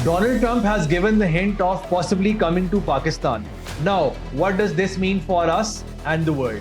Donald Trump has given the hint of possibly coming to Pakistan. Now, what does this mean for us and the world?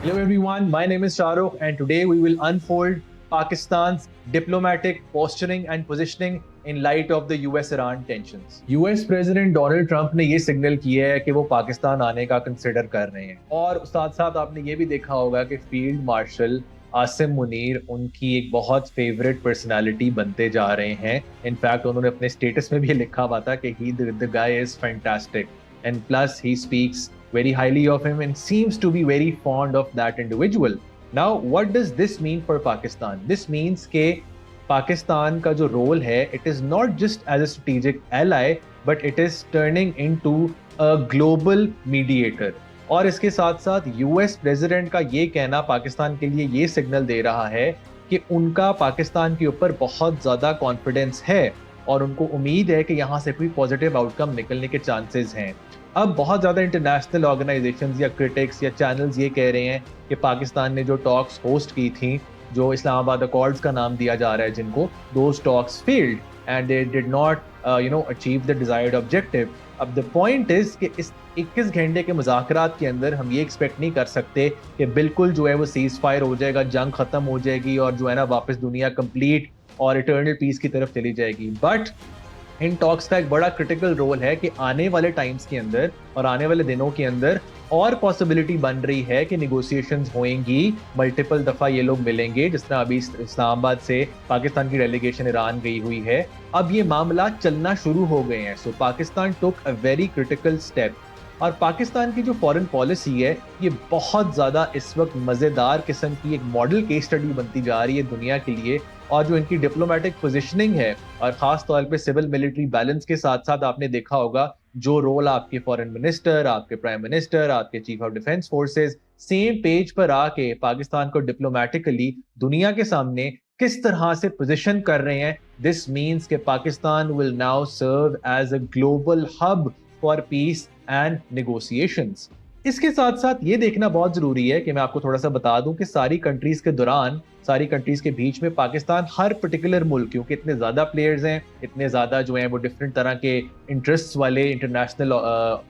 Hello everyone, my name is Shahrukh and today we will unfold Pakistan's diplomatic posturing and positioning in light of the US-Iran tensions. US President Donald Trump ने ये signal किया है कि वो पाकिस्तान आने का consider कर रहे हैं और साथ साथ आपने ये भी देखा होगा कि फील्ड मार्शल आसिम मुनीर उनकी एक बहुत फेवरेट पर्सनालिटी बनते जा रहे हैं. इनफैक्ट उन्होंने अपने स्टेटस में भी लिखा हुआ था कि he the guy is fantastic and plus he speaks very highly of him and seems to be very fond of that individual. Now what does this mean for Pakistan? This means कि पाकिस्तान का जो role है it is not just as a strategic ally but it is turning into a global mediator. और इसके साथ साथ US president का ये कहना पाकिस्तान के लिए ये सिग्नल दे रहा है कि उनका पाकिस्तान के ऊपर बहुत ज़्यादा कॉन्फिडेंस है और उनको उम्मीद है कि यहाँ से कोई पॉजिटिव आउटकम निकलने के चांसेस हैं. अब बहुत ज़्यादा इंटरनेशनल ऑर्गेनाइजेशंस या क्रिटिक्स या चैनल्स ये कह रहे हैं कि पाकिस्तान ने जो टॉक्स होस्ट की थी, जो इस्लामाबाद अकॉर्ड्स का नाम दिया जा रहा है जिनको, those talks failed and they did not achieve the desired objective. अब द पॉइंट इज कि इस 21 घंटे के मुज़ाकरात के अंदर हम ये एक्सपेक्ट नहीं कर सकते कि बिल्कुल जो है वो सीज फायर हो जाएगा, जंग ख़त्म हो जाएगी और जो है ना वापस दुनिया कंप्लीट और इटर्नल पीस की तरफ चली जाएगी. बट इन टॉक्स का एक बड़ा क्रिटिकल रोल है कि आने वाले टाइम्स के अंदर और आने वाले दिनों के अंदर और पॉसिबिलिटी बन रही है कि निगोशिएशंस होएंगी, मल्टीपल दफ़ा ये लोग मिलेंगे. जिस तरह अभी इस्लामाबाद से पाकिस्तान की डेलीगेशन ईरान गई हुई है, अब ये मामला चलना शुरू हो गए हैं. सो पाकिस्तान टुक अ वेरी क्रिटिकल स्टेप और पाकिस्तान की जो फॉरेन पॉलिसी है ये बहुत ज़्यादा इस वक्त मज़ेदार किस्म की एक मॉडल केस स्टडी बनती जा रही है दुनिया के लिए. और जो इनकी डिप्लोमेटिक पोजीशनिंग है और ख़ास तौर पे सिविल मिलिट्री बैलेंस के साथ साथ आपने देखा होगा जो रोल आपके फॉरेन मिनिस्टर, आपके प्राइम मिनिस्टर, आपके chief of defence forces same page पर आके पाकिस्तान को डिप्लोमेटिकली दुनिया के सामने किस तरह से पोजीशन कर रहे हैं. दिस मीन्स कि Pakistan will now serve as a global hub for peace and negotiations. इसके साथ साथ ये देखना बहुत जरूरी है कि मैं आपको थोड़ा सा बता दूं कि सारी कंट्रीज के दौरान, सारी कंट्रीज के बीच में पाकिस्तान हर पर्टिकुलर मुल्क, क्योंकि इतने ज्यादा प्लेयर्स हैं, इतने ज्यादा जो हैं वो डिफरेंट तरह के इंटरेस्ट वाले इंटरनेशनल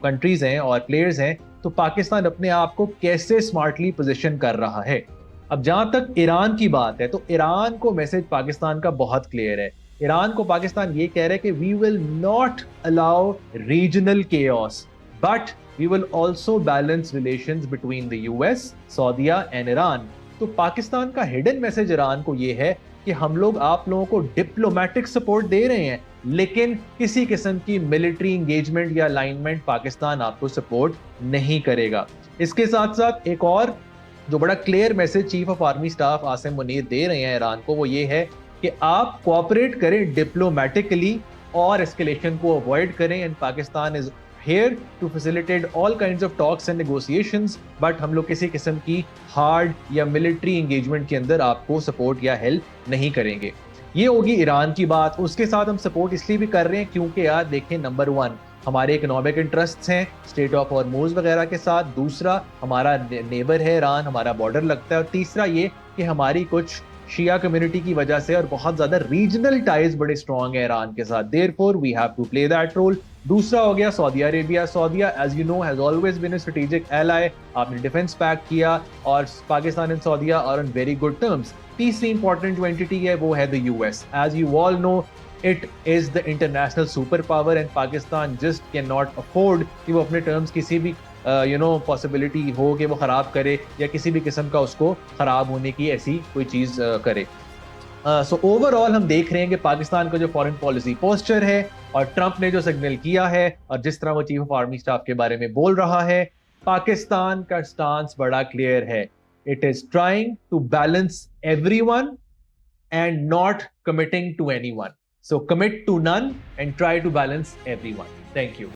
कंट्रीज हैं और प्लेयर्स हैं, तो पाकिस्तान अपने आप को कैसे स्मार्टली पोजीशन कर रहा है. अब जहां तक ईरान की बात है तो ईरान को मैसेज पाकिस्तान का बहुत क्लियर है. ईरान को पाकिस्तान ये कह रहा है कि we will not allow regional chaos but we will also balance relations between the US, Saudi and Iran. तो पाकिस्तान का हिडन मैसेज ईरान को ये है कि हम लोग आप लोगों को डिप्लोमेटिक सपोर्ट दे रहे हैं लेकिन किसी किस्म की मिलिट्री एंगेजमेंट या अलाइनमेंट पाकिस्तान आपको सपोर्ट नहीं करेगा. इसके साथ साथ एक और जो बड़ा clear message chief of army staff Asim Munir दे रहे हैं ईरान को, वो ये है कि आप कोऑपरेट करें डिप्लोमेटिकली और एस्केलेशन को अवॉइड करें. And Pakistan is here to facilitate all kinds of talks and negotiations, but हम लोग किसी किस्म की हार्ड या मिलिट्री एंगेजमेंट के अंदर आपको सपोर्ट या हेल्प नहीं करेंगे. ये होगी ईरान की बात. उसके साथ हम सपोर्ट इसलिए भी कर रहे हैं क्योंकि यार देखें, नंबर 1 हमारे इकोनॉमिक इंटरेस्ट्स हैं स्टेट ऑफ हॉर्मुज़ वगैरह के साथ, दूसरा हमारा नेबर है ईरान, हमारा बॉर्डर लगता है, और तीसरा ये कि हमारी कुछ शिया कम्युनिटी की वजह से और बहुत ज्यादा रीजनल टाइज बड़े स्ट्रॉन्ग है ईरान के साथ. Therefore we have to play that role. दूसरा हो गया Saudi Arabia. Saudi as you know has always been a strategic ally. आपने डिफेंस पैक्ट किया और Pakistan and Saudi are on very good terms. तीसरी इंपॉर्टेंट जो एंटिटी है वो है the US. As you all know it is the international super power and Pakistan just can not afford कि वो अपने टर्म्स किसी भी पॉसिबिलिटी हो कि वो ख़राब करे या किसी भी किस्म का उसको ख़राब होने की ऐसी कोई चीज़ करे. सो ओवरऑल हम देख रहे हैं कि पाकिस्तान का जो फॉरेन पॉलिसी पोस्चर है और ट्रंप ने जो सिग्नल किया है और जिस तरह वो चीफ ऑफ आर्मी स्टाफ के बारे में बोल रहा है, पाकिस्तान का स्टांस बड़ा क्लियर है. It is trying to balance everyone and not committing to anyone. So commit to none and try to balance everyone. Thank you.